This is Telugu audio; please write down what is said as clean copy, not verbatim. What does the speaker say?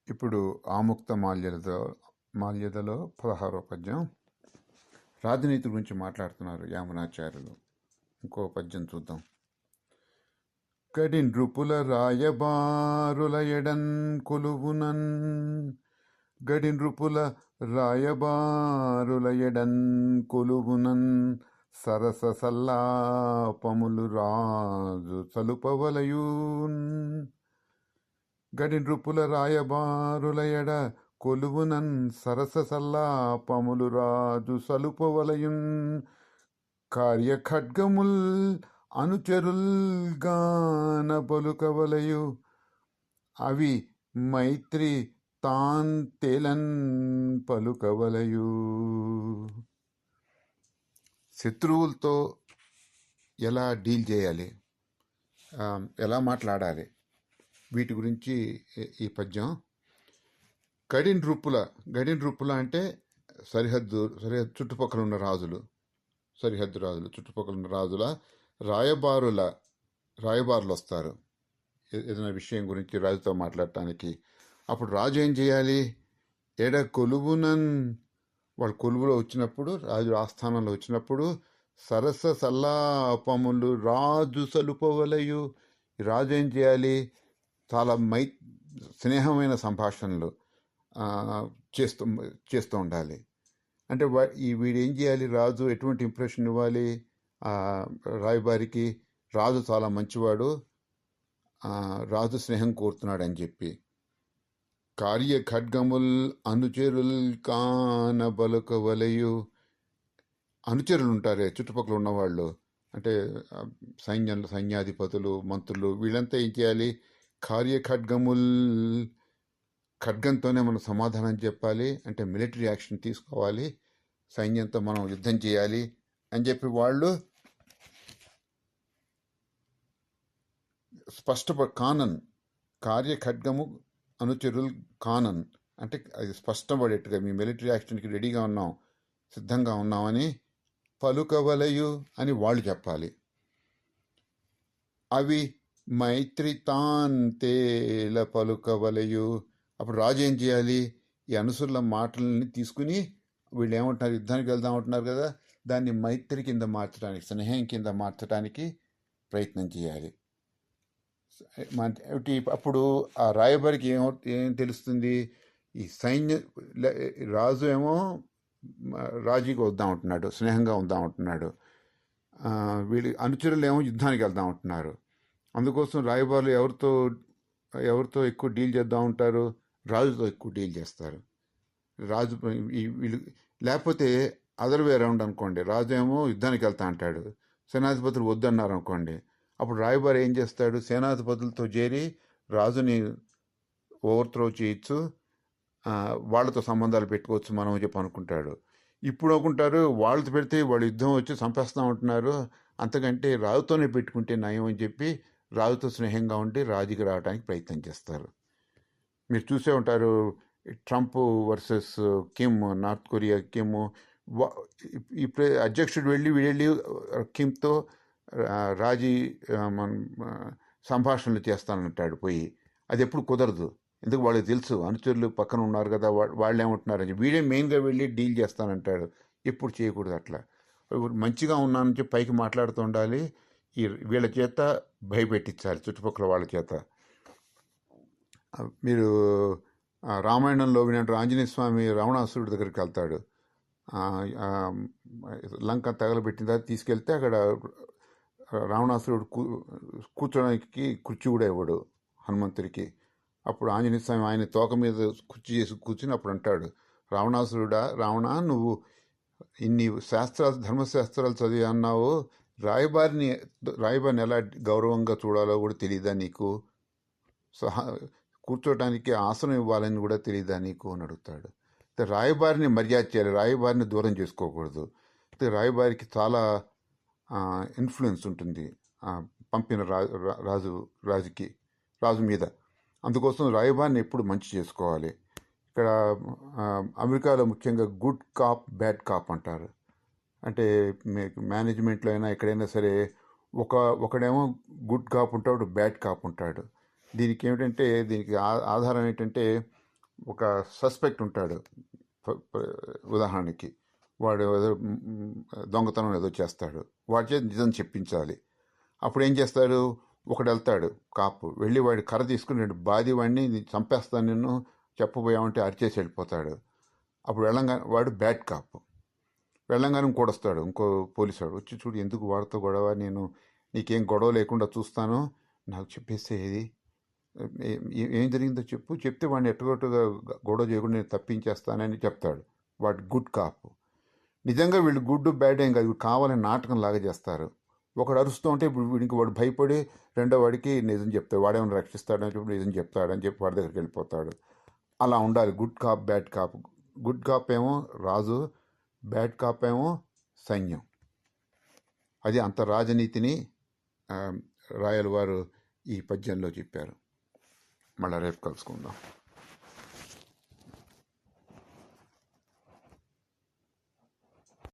ఇప్పుడు ఆముక్త మాల్యదలో 16వ పద్యం రాజనీతి గురించి మాట్లాడుతున్నారు యామునాచార్యులు. ఇంకో పద్యం చూద్దాం. గడిండ్రుపుల రాయబారుల ఎడన్ కొలువునన్ గడిండ్రుపుల రాయబారుల ఎడన్ కొలువునన్ సరస సల్లాపములు రాజు సలుపవలయూన్ గడిండ్రుపుల రాయబారుల ఎడ కొలువునన్ సరస సల్లాపములు రాజు సలుపవలయున్ కార్యఖడ్గముల్ అనుచరుల్ గాన పలుకవలయు అవి మైత్రి తాన్ తేలన్ పలుకవలయు. శత్రువులతో ఎలా డీల్ చేయాలి, ఎలా మాట్లాడాలి, వీటి గురించి ఈ పద్యం. గడిండ్రుపుల అంటే సరిహద్దు చుట్టుపక్కల ఉన్న రాజులు, సరిహద్దు రాజులు, చుట్టుపక్కల ఉన్న రాజుల రాయబారులు వస్తారు ఏదైనా విషయం గురించి రాజుతో మాట్లాడటానికి. అప్పుడు రాజు ఏం చేయాలి? ఎడ కొలువునన్, వాడు కొలువులో వచ్చినప్పుడు, రాజు ఆస్థానంలో వచ్చినప్పుడు సరస సల్లాపములు రాజు సలుపవలయు. రాజు ఏం చేయాలి? చాలా స్నేహమైన సంభాషణలు చేస్తూ ఉండాలి. అంటే వీడు ఏం చేయాలి? రాజు ఎటువంటి ఇంప్రెషన్ ఇవ్వాలి రాయబారికి? రాజు చాలా మంచివాడు, రాజు స్నేహం కోరుతున్నాడు అని చెప్పి. కార్య ఖడ్గముల్ అనుచరుల్ కాన బలుకవలయు. అనుచరులు ఉంటారే చుట్టుపక్కల ఉన్నవాళ్ళు, అంటే సైన్యాధిపతులు, మంత్రులు, వీళ్ళంతా ఏం చేయాలి? కార్య ఖడ్గముల్, ఖడ్గంతోనే మనం సమాధానం చెప్పాలి, అంటే మిలిటరీ యాక్షన్ తీసుకోవాలి, సైన్యంతో మనం యుద్ధం చేయాలి అని చెప్పి వాళ్ళు కానన్, కార్య ఖడ్గము అనుచరుల్ కానన్ అంటే అది స్పష్టపడేట్టుగా మీ మిలిటరీ యాక్షన్కి రెడీగా ఉన్నాం, సిద్ధంగా ఉన్నామని పలుకవలయు అని వాళ్ళు చెప్పాలి. అవి మైత్రి తాన్ తేల పలుకవలయు. అప్పుడు రాజు ఏం చేయాలి? ఈ అనుసరుల మాటలని తీసుకుని, వీళ్ళు ఏమంటున్నారు, యుద్ధానికి వెళ్దామంటున్నారు కదా, దాన్ని మైత్రి కింద మార్చడానికి, స్నేహం కింద మార్చడానికి ప్రయత్నం చేయాలి. అప్పుడు ఆ రాయబారికి ఏం తెలుస్తుంది? ఈ రాజు ఏమో రాజీకి వద్దామంటున్నాడు, స్నేహంగా ఉందామంటున్నాడు, వీళ్ళు అనుచరులు ఏమో యుద్ధానికి వెళ్దామంటున్నారు. అందుకోసం రాయబారులు ఎవరితో ఎక్కువ డీల్ చేద్దాం ఉంటారు? రాజుతో ఎక్కువ డీల్ చేస్తారు. రాజు వీళ్ళు, లేకపోతే అదర్ వే అరౌండ్ అనుకోండి, రాజు ఏమో యుద్ధానికి వెళ్తా అంటాడు, సేనాధిపతులు వద్దన్నారు అనుకోండి, అప్పుడు రాయబారి ఏం చేస్తాడు? సేనాధిపతులతో చేరి రాజుని ఓవర్త్రో చేయొచ్చు, వాళ్ళతో సంబంధాలు పెట్టుకోవచ్చు మనం చెప్పి అనుకుంటాడు. ఇప్పుడు అనుకుంటారు వాళ్ళతో పెడితే వాళ్ళు యుద్ధం వచ్చి చంపేస్తూ ఉంటున్నారు, అంతకంటే రాజుతోనే పెట్టుకుంటే నయం అని చెప్పి రాజుతో స్నేహంగా ఉండి రాజుకి రావడానికి ప్రయత్నం చేస్తారు. మీరు చూసే ఉంటారు Trump versus Kim, north Korea Kim. ఇప్పుడు అధ్యక్షుడు వీళ్ళి కిమ్తో సంభాషణలు చేస్తానంటాడు పోయి. అది ఎప్పుడు కుదరదు, ఎందుకు వాళ్ళకి తెలుసు అనుచరులు పక్కన ఉన్నారు కదా, వాళ్ళు ఏమంటున్నారని. వీడే మెయిన్గా వెళ్ళి డీల్ చేస్తానంటాడు. ఎప్పుడు చేయకూడదు అట్లా. మంచిగా ఉన్నానని చెప్పి పైకి మాట్లాడుతూ ఉండాలి, వీళ్ళ చేత భయపెట్టించాలి చుట్టుపక్కల వాళ్ళ చేత. మీరు రామాయణంలో వినంటారు, ఆంజనేయ స్వామి రావణాసురుడి దగ్గరికి వెళ్తాడు, లంక తగలబెట్టిన తర్వాత తీసుకెళ్తే అక్కడ రావణాసురుడు కూర్చోడానికి కుర్చీ కూడా ఇవ్వడు హనుమంతుడికి. అప్పుడు ఆంజనేయ స్వామి ఆయన తోక మీద కుర్చీ చేసి కూర్చుని అప్పుడు అంటాడు, రావణ, నువ్వు ఇన్ని ధర్మశాస్త్రాలు చదివి అన్నావు, రాయబారిని ఎలా గౌరవంగా చూడాలో కూడా తెలియదా నీకు? కూర్చోటానికి ఆసనం ఇవ్వాలని కూడా తెలియదా నీకు అని అడుగుతాడు. రాయబారిని మర్యాద చేయాలి, రాయబారిని దూరం చేసుకోకూడదు. రాయబారికి చాలా ఇన్ఫ్లుయెన్స్ ఉంటుంది పంపిన రాజు మీద. అందుకోసం రాయబారిని ఎప్పుడు మంచి చేసుకోవాలి. ఇక్కడ అమెరికాలో ముఖ్యంగా గుడ్ కాప్ బ్యాడ్ కాప్ అంటారు. అంటే మేనేజ్మెంట్లో అయినా ఎక్కడైనా సరే ఒకడేమో గుడ్ కాప్ ఉంటాడు, బ్యాడ్ కాప్ ఉంటాడు. దీనికి ఆధారం ఏంటంటే ఒక సస్పెక్ట్ ఉంటాడు. ఉదాహరణకి వాడు ఏదో దొంగతనం ఏదో చేస్తాడు, వాడి చేతి నిజం చెప్పించాలి. అప్పుడు ఏం చేస్తాడు, ఒకడు వెళ్తాడు కాపు, వెళ్ళి వాడి కర్ర తీసుకుని రెండు బాది వాడిని చంపేస్తాను నిన్ను చెప్పబోయామంటే అరిచేసి వెళ్ళిపోతాడు. అప్పుడు వెళ్ళంగా వాడు బ్యాడ్ కాపు. వెళ్ళంగానే ఇంకోడొస్తాడు, ఇంకో పోలీసు వాడు వచ్చి, చూడు ఎందుకు వాడితో గొడవ, నేను నీకేం గొడవ లేకుండా చూస్తాను, నాకు చెప్పేస్తే ఏది ఏం జరిగిందో చెప్పు, చెప్తే వాడిని ఎట్టుగట్టుగా గొడవ చేయకుండా నేను తప్పించేస్తానని చెప్తాడు. వాడు గుడ్ కాపు. నిజంగా వీళ్ళు గుడ్ బ్యాడ్ ఏం కాదు, కావాలని నాటకం లాగా చేస్తారు. ఒకడు అరుస్తూ ఉంటే ఇప్పుడు వీడికి వాడు భయపడి రెండో వాడికి నిజం చెప్తాడు, వాడేమైనా రక్షిస్తాడని చెప్పి నిజం చెప్తాడని చెప్పి వాడి దగ్గరికి వెళ్ళిపోతాడు. అలా ఉండాలి good cop bad cop. Good cop ఏమో రాజు, బ్యాడ్ కాప్ ఏమో సైన్యం. అది అంత రాజనీతిని రాయల వారు ఈ పద్యంలో చెప్పారు. మళ్ళీ రేపు కలుసుకుందాం.